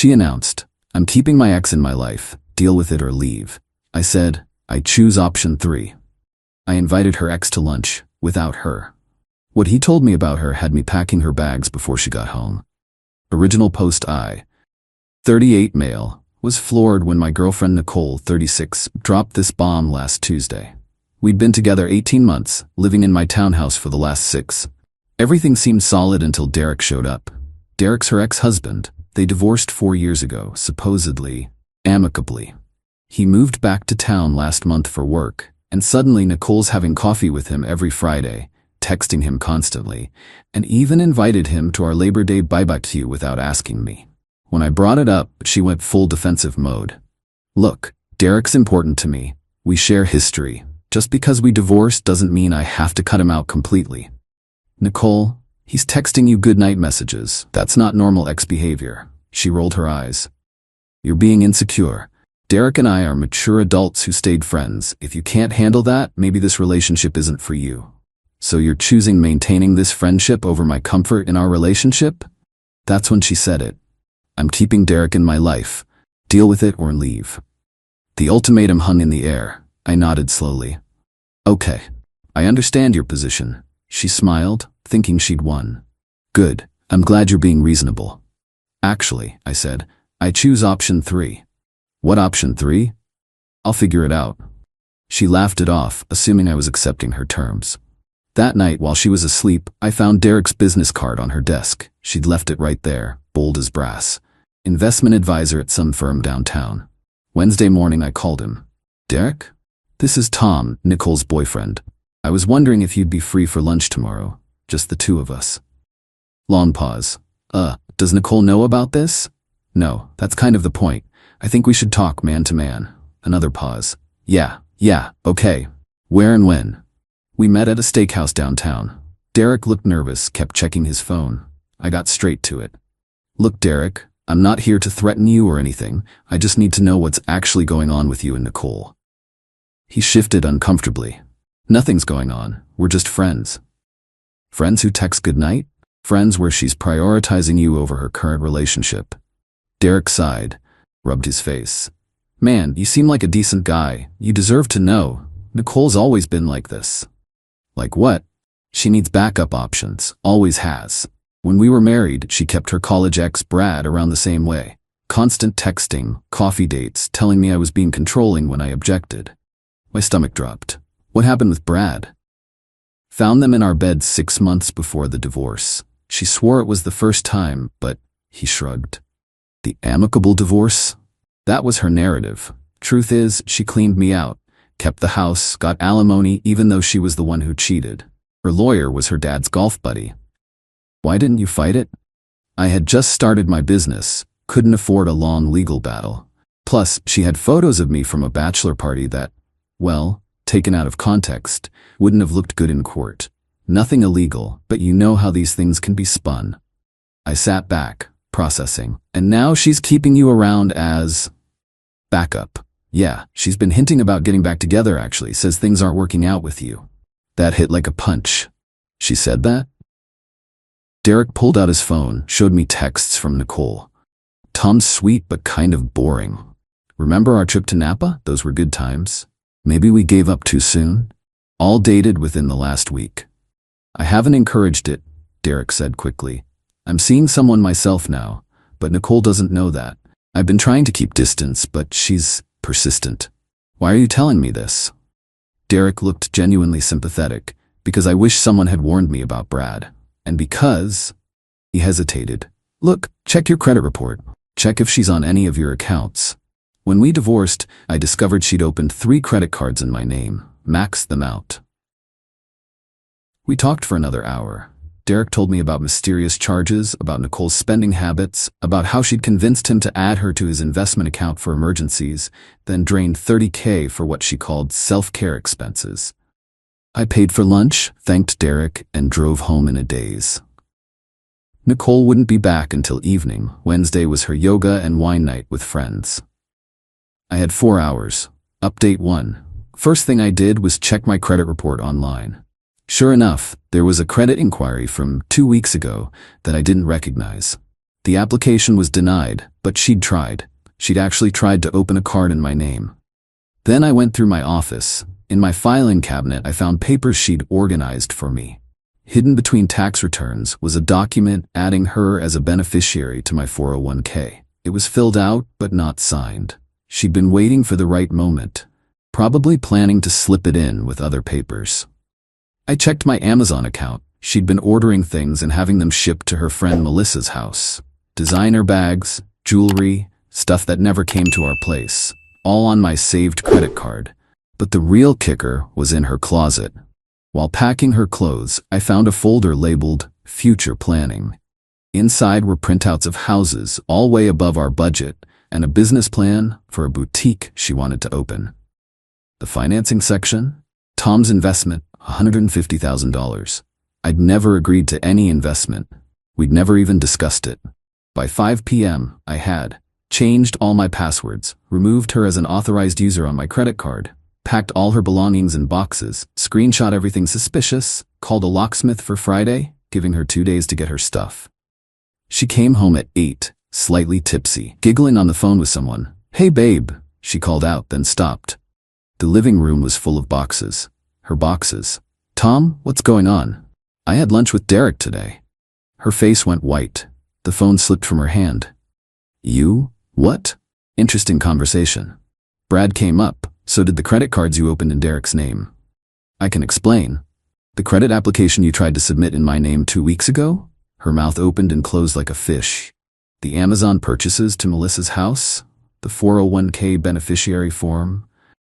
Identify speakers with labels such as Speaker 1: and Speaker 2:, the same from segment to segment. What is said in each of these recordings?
Speaker 1: She announced, "I'm keeping my ex in my life. Deal with it or leave." I said, "I choose option 3. I invited her ex to lunch, without her. What he told me about her had me packing her bags before she got home. Original post I, 38 male, was floored when my girlfriend Nicole, 36, dropped this bomb last Tuesday. We'd been together 18 months, living in my townhouse for the last 6. Everything seemed solid until Derek showed up. Derek's her ex-husband. They divorced 4 years ago, supposedly, amicably. He moved back to town last month for work, and suddenly Nicole's having coffee with him every Friday, texting him constantly, and even invited him to our Labor Day barbecue without asking me. When I brought it up, she went full defensive mode. Look, Derek's important to me. We share history. Just because we divorced doesn't mean I have to cut him out completely. Nicole, he's texting you goodnight messages. That's not normal ex behavior. She rolled her eyes. You're being insecure. Derek and I are mature adults who stayed friends. If you can't handle that, maybe this relationship isn't for you. So you're choosing maintaining this friendship over my comfort in our relationship? That's when she said it. I'm keeping Derek in my life. Deal with it or leave. The ultimatum hung in the air. I nodded slowly. Okay. I understand your position. She smiled, thinking she'd won. Good. I'm glad you're being reasonable. Actually, I said, I choose option 3. What option 3? I'll figure it out. She laughed it off, assuming I was accepting her terms. That night, while she was asleep, I found Derek's business card on her desk. She'd left it right there, bold as brass. Investment advisor at some firm downtown. Wednesday morning, I called him. Derek? This is Tom, Nicole's boyfriend. I was wondering if you'd be free for lunch tomorrow. Just the two of us. Long pause. Does Nicole know about this? No, that's kind of the point. I think we should talk man to man. Another pause. Yeah, okay. Where and when? We met at a steakhouse downtown. Derek looked nervous, kept checking his phone. I got straight to it. Look, Derek, I'm not here to threaten you or anything. I just need to know what's actually going on with you and Nicole. He shifted uncomfortably. Nothing's going on. We're just friends. Friends who text goodnight? Friends where she's prioritizing you over her current relationship. Derek sighed, rubbed his face. Man, you seem like a decent guy. You deserve to know. Nicole's always been like this. Like what? She needs backup options. Always has. When we were married, she kept her college ex Brad around the same way. Constant texting, coffee dates, telling me I was being controlling when I objected. My stomach dropped. What happened with Brad? Found them in our bed 6 months before the divorce. She swore it was the first time, but he shrugged. The amicable divorce? That was her narrative. Truth is, she cleaned me out, kept the house, got alimony even though she was the one who cheated. Her lawyer was her dad's golf buddy. Why didn't you fight it? I had just started my business, couldn't afford a long legal battle. Plus, she had photos of me from a bachelor party that, well, taken out of context, wouldn't have looked good in court. Nothing illegal, but you know how these things can be spun. I sat back, processing. And now she's keeping you around as backup. Yeah, she's been hinting about getting back together actually, says things aren't working out with you. That hit like a punch. She said that? Derek pulled out his phone, showed me texts from Nicole. Tom's sweet but kind of boring. Remember our trip to Napa? Those were good times. Maybe we gave up too soon? All dated within the last week. I haven't encouraged it, Derek said quickly. I'm seeing someone myself now, but Nicole doesn't know that. I've been trying to keep distance, but she's persistent. Why are you telling me this? Derek looked genuinely sympathetic, because I wish someone had warned me about Brad. And because... He hesitated. Look, check your credit report. Check if she's on any of your accounts. When we divorced, I discovered she'd opened 3 credit cards in my name, maxed them out. We talked for another hour. Derek told me about mysterious charges, about Nicole's spending habits, about how she'd convinced him to add her to his investment account for emergencies, then drained $30,000 for what she called self-care expenses. I paid for lunch, thanked Derek, and drove home in a daze. Nicole wouldn't be back until evening. Wednesday was her yoga and wine night with friends. I had 4 hours. Update 1. First thing I did was check my credit report online. Sure enough, there was a credit inquiry from 2 weeks ago that I didn't recognize. The application was denied, but she'd tried. She'd actually tried to open a card in my name. Then I went through my office. In my filing cabinet, I found papers she'd organized for me. Hidden between tax returns was a document adding her as a beneficiary to my 401k. It was filled out, but not signed. She'd been waiting for the right moment, probably planning to slip it in with other papers. I checked my Amazon account. She'd been ordering things and having them shipped to her friend Melissa's house. Designer bags, jewelry, stuff that never came to our place, all on my saved credit card. But the real kicker was in her closet. While packing her clothes, I found a folder labeled Future Planning. Inside were printouts of houses, all way above our budget, and a business plan for a boutique she wanted to open. The financing section? Tom's investment, $150,000. I'd never agreed to any investment. We'd never even discussed it. By 5 p.m., I had changed all my passwords, removed her as an authorized user on my credit card, packed all her belongings in boxes, screenshot everything suspicious, called a locksmith for Friday, giving her 2 days to get her stuff. She came home at 8, slightly tipsy, giggling on the phone with someone. "Hey babe," she called out, then stopped. The living room was full of boxes. Her boxes. "Tom, what's going on?" "I had lunch with Derek today." Her face went white. The phone slipped from her hand. "You? What?" "Interesting conversation. Brad came up. So did the credit cards you opened in Derek's name." "I can explain. The credit application you tried to submit in my name 2 weeks ago?" Her mouth opened and closed like a fish. "The Amazon purchases to Melissa's house? The 401k beneficiary form?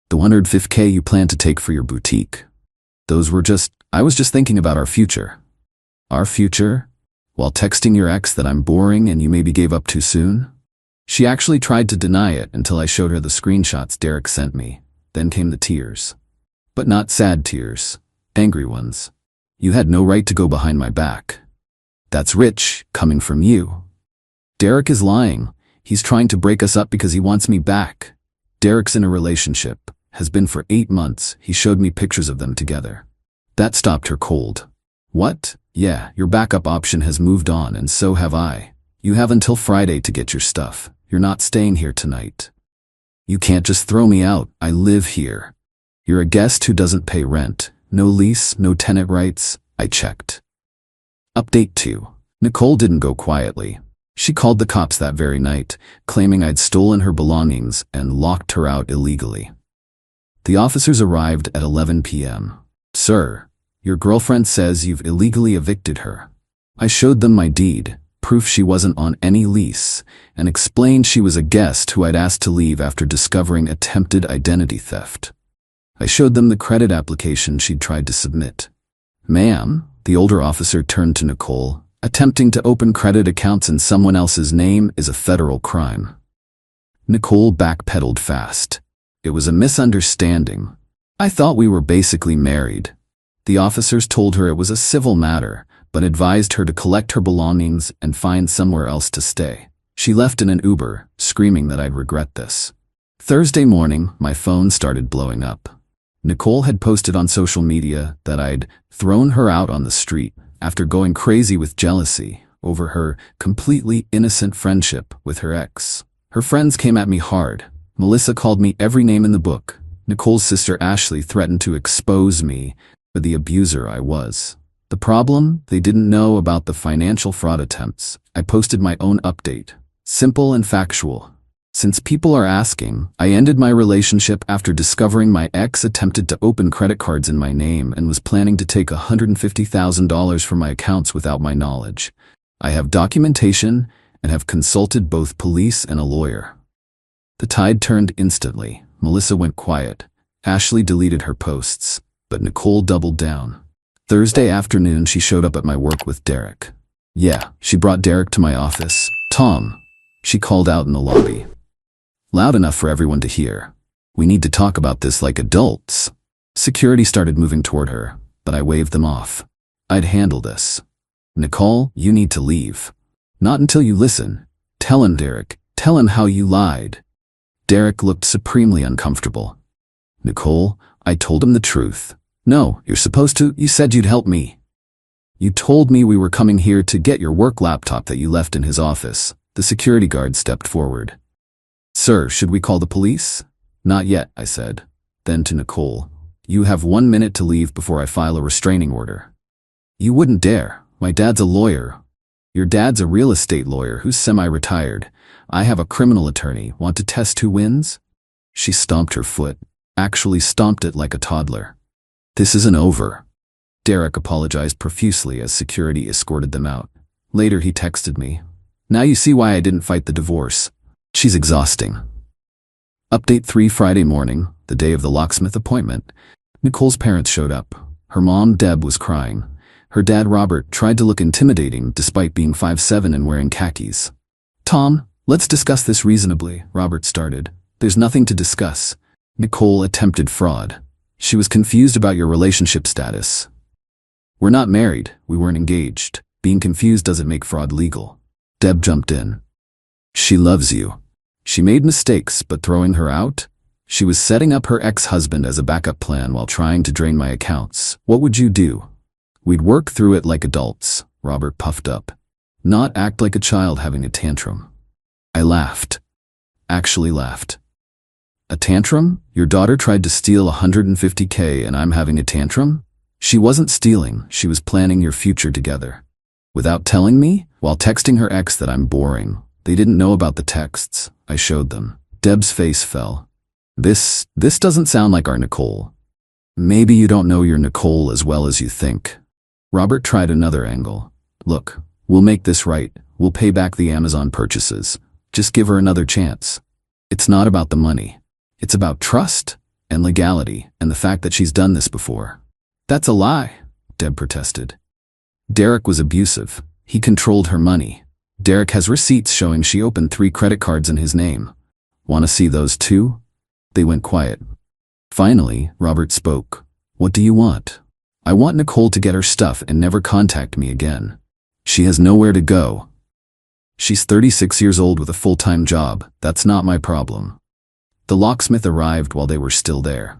Speaker 1: The $150K you plan to take for your boutique? I was just thinking about our future." "Our future? While texting your ex that I'm boring and you maybe gave up too soon?" She actually tried to deny it until I showed her the screenshots Derek sent me. Then came the tears. But not sad tears. Angry ones. "You had no right to go behind my back. That's rich, coming from you." "Derek is lying. He's trying to break us up because he wants me back." "Derek's in a relationship. Has been for 8 months. He showed me pictures of them together." That stopped her cold. "What? Yeah, your backup option has moved on and so have I. You have until Friday to get your stuff. You're not staying here tonight. You can't just throw me out. I live here. You're a guest who doesn't pay rent. No lease, no tenant rights." I checked. Update 2. Nicole didn't go quietly. She called the cops that very night, claiming I'd stolen her belongings and locked her out illegally. The officers arrived at 11 p.m. "Sir, your girlfriend says you've illegally evicted her." I showed them my deed, proof she wasn't on any lease, and explained she was a guest who I'd asked to leave after discovering attempted identity theft. I showed them the credit application she'd tried to submit. "Ma'am," the older officer turned to Nicole, "attempting to open credit accounts in someone else's name is a federal crime." Nicole backpedaled fast. "It was a misunderstanding. I thought we were basically married." The officers told her it was a civil matter, but advised her to collect her belongings and find somewhere else to stay. She left in an Uber, screaming that I'd regret this. Thursday morning, my phone started blowing up. Nicole had posted on social media that I'd thrown her out on the street after going crazy with jealousy over her completely innocent friendship with her ex. Her friends came at me hard. Melissa called me every name in the book. Nicole's sister Ashley threatened to expose me for the abuser I was. The problem? They didn't know about the financial fraud attempts. I posted my own update. Simple and factual. Since people are asking, I ended my relationship after discovering my ex attempted to open credit cards in my name and was planning to take $150,000 from my accounts without my knowledge. I have documentation and have consulted both police and a lawyer. The tide turned instantly. Melissa went quiet. Ashley deleted her posts, but Nicole doubled down. Thursday afternoon, she showed up at my work with Derek. Yeah, she brought Derek to my office. "Tom," she called out in the lobby. Loud enough for everyone to hear. "We need to talk about this like adults." Security started moving toward her, but I waved them off. "I'd handle this." "Nicole, you need to leave." "Not until you listen. Tell him, Derek. Tell him how you lied." Derek looked supremely uncomfortable. "Nicole, I told him the truth." "No, you're supposed to. You said you'd help me." You told me we were coming here to get your work laptop that you left in his office. The security guard stepped forward. Sir, should we call the police? Not yet, I said. Then to Nicole, you have 1 minute to leave before I file a restraining order. You wouldn't dare. My dad's a lawyer. Your dad's a real estate lawyer who's semi-retired. I have a criminal attorney. Want to test who wins? She stomped her foot, actually stomped it like a toddler. This isn't over. Derek apologized profusely as security escorted them out. Later he texted me. Now you see why I didn't fight the divorce. She's exhausting. Update 3 Friday morning, the day of the locksmith appointment. Nicole's parents showed up. Her mom, Deb, was crying. Her dad, Robert, tried to look intimidating despite being 5'7" and wearing khakis. Tom, let's discuss this reasonably, Robert started. There's nothing to discuss. Nicole attempted fraud. She was confused about your relationship status. We're not married, we weren't engaged. Being confused doesn't make fraud legal. Deb jumped in. She loves you. She made mistakes, but throwing her out? She was setting up her ex-husband as a backup plan while trying to drain my accounts. What would you do? We'd work through it like adults, Robert puffed up. Not act like a child having a tantrum. I laughed. Actually laughed. A tantrum? Your daughter tried to steal $150K and I'm having a tantrum? She wasn't stealing, she was planning your future together. Without telling me? While texting her ex that I'm boring. They didn't know about the texts. I showed them. Deb's face fell. This doesn't sound like our Nicole. Maybe you don't know your Nicole as well as you think. Robert tried another angle. Look, we'll make this right. We'll pay back the Amazon purchases. Just give her another chance. It's not about the money. It's about trust and legality and the fact that she's done this before. That's a lie, Deb protested. Derek was abusive. He controlled her money. Derek has receipts showing she opened 3 credit cards in his name. Want to see those too? They went quiet. Finally, Robert spoke. What do you want? I want Nicole to get her stuff and never contact me again. She has nowhere to go. She's 36 years old with a full-time job. That's not my problem. The locksmith arrived while they were still there.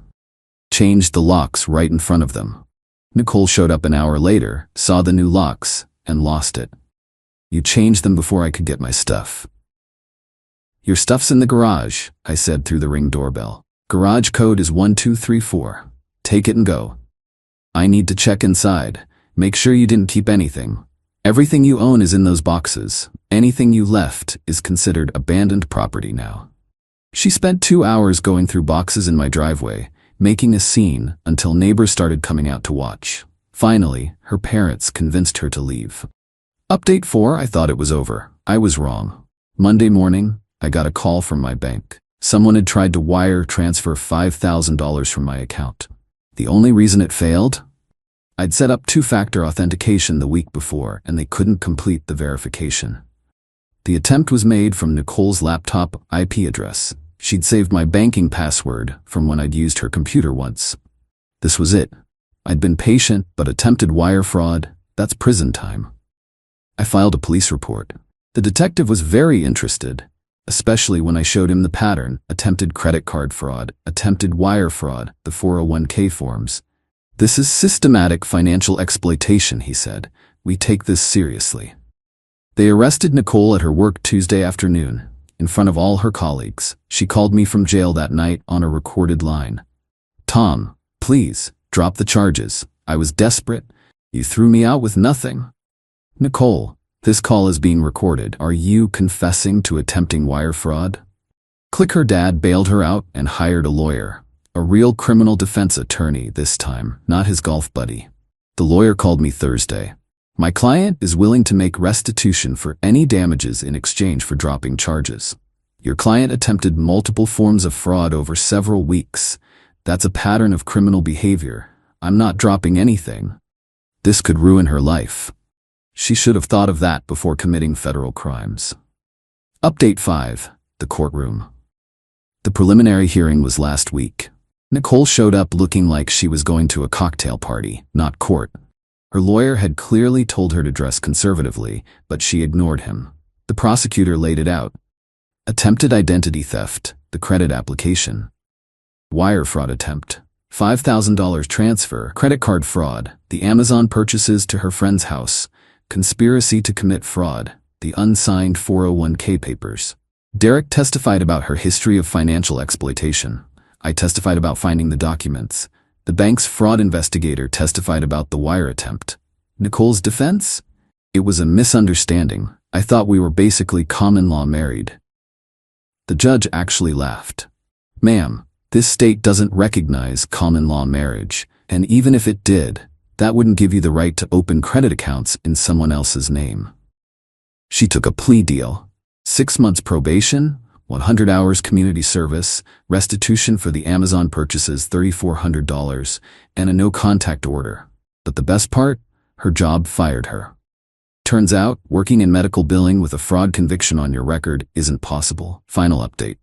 Speaker 1: Changed the locks right in front of them. Nicole showed up an hour later, saw the new locks, and lost it. You changed them before I could get my stuff. Your stuff's in the garage, I said through the Ring doorbell. Garage code is 1234. Take it and go. I need to check inside. Make sure you didn't keep anything. Everything you own is in those boxes. Anything you left is considered abandoned property now. She spent 2 hours going through boxes in my driveway, making a scene until neighbors started coming out to watch. Finally, her parents convinced her to leave. Update 4, I thought it was over. I was wrong. Monday morning, I got a call from my bank. Someone had tried to wire transfer $5,000 from my account. The only reason it failed? I'd set up 2-factor authentication the week before and they couldn't complete the verification. The attempt was made from Nicole's laptop IP address. She'd saved my banking password from when I'd used her computer once. This was it. I'd been patient, but attempted wire fraud, that's prison time. I filed a police report. The detective was very interested, especially when I showed him the pattern: attempted credit card fraud, attempted wire fraud, the 401k forms. This is systematic financial exploitation, he said. We take this seriously. They arrested Nicole at her work Tuesday afternoon, in front of all her colleagues. She called me from jail that night on a recorded line. Tom, please, drop the charges. I was desperate. You threw me out with nothing. Nicole, this call is being recorded. Are you confessing to attempting wire fraud? Click. Her dad bailed her out and hired a lawyer. A real criminal defense attorney this time, not his golf buddy. The lawyer called me Thursday. My client is willing to make restitution for any damages in exchange for dropping charges. Your client attempted multiple forms of fraud over several weeks. That's a pattern of criminal behavior. I'm not dropping anything. This could ruin her life. She should have thought of that before committing federal crimes. Update 5, the courtroom. The preliminary hearing was last week. Nicole showed up looking like she was going to a cocktail party, not court. Her lawyer had clearly told her to dress conservatively, but she ignored him. The prosecutor laid it out. Attempted identity theft, the credit application. Wire fraud attempt, $5,000 transfer, credit card fraud, the Amazon purchases to her friend's house, conspiracy to commit fraud, the unsigned 401k papers. Derek testified about her history of financial exploitation. I testified about finding the documents. The bank's fraud investigator testified about the wire attempt. Nicole's defense? It was a misunderstanding. I thought we were basically common law married. The judge actually laughed. Ma'am, this state doesn't recognize common law marriage, and even if it did, that wouldn't give you the right to open credit accounts in someone else's name. She took a plea deal. 6 months probation, 100 hours community service, restitution for the Amazon purchases $3,400, and a no-contact order. But the best part? Her job fired her. Turns out, working in medical billing with a fraud conviction on your record isn't possible. Final update.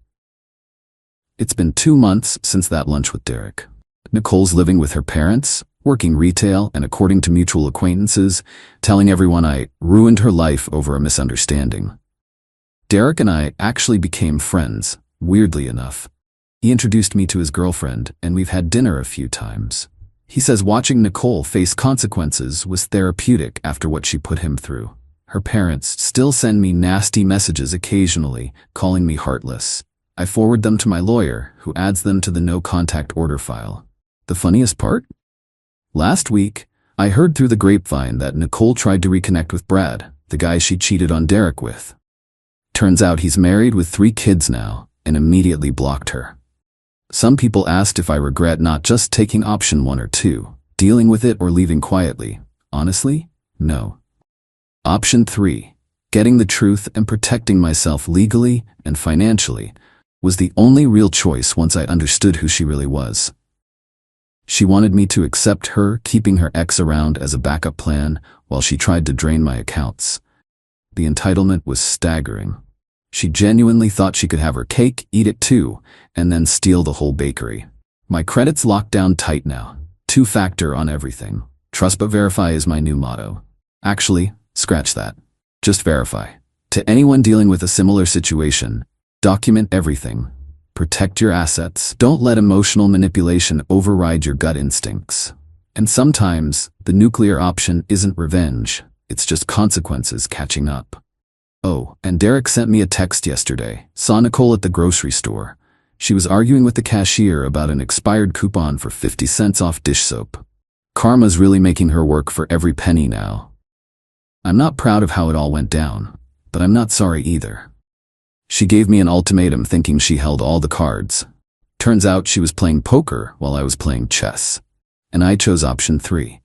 Speaker 1: It's been 2 months since that lunch with Derek. Nicole's living with her parents, working retail, and according to mutual acquaintances, telling everyone I ruined her life over a misunderstanding. Derek and I actually became friends, weirdly enough. He introduced me to his girlfriend, and we've had dinner a few times. He says watching Nicole face consequences was therapeutic after what she put him through. Her parents still send me nasty messages occasionally, calling me heartless. I forward them to my lawyer, who adds them to the no-contact order file. The funniest part? Last week, I heard through the grapevine that Nicole tried to reconnect with Brad, the guy she cheated on Derek with. Turns out he's married with 3 kids now, and immediately blocked her. Some people asked if I regret not just taking option 1 or 2, dealing with it or leaving quietly. Honestly, no. Option 3, getting the truth and protecting myself legally and financially, was the only real choice once I understood who she really was. She wanted me to accept her keeping her ex around as a backup plan while she tried to drain my accounts. The entitlement was staggering. She genuinely thought she could have her cake, eat it too, and then steal the whole bakery. My credit's locked down tight now. 2-factor on everything. Trust but verify is my new motto. Actually, scratch that. Just verify. To anyone dealing with a similar situation, document everything. Protect your assets. Don't let emotional manipulation override your gut instincts. And sometimes, the nuclear option isn't revenge. It's just consequences catching up. Oh, and Derek sent me a text yesterday. Saw Nicole at the grocery store. She was arguing with the cashier about an expired coupon for 50 cents off dish soap. Karma's really making her work for every penny now. I'm not proud of how it all went down, but I'm not sorry either. She gave me an ultimatum thinking she held all the cards. Turns out she was playing poker while I was playing chess. And I chose option 3.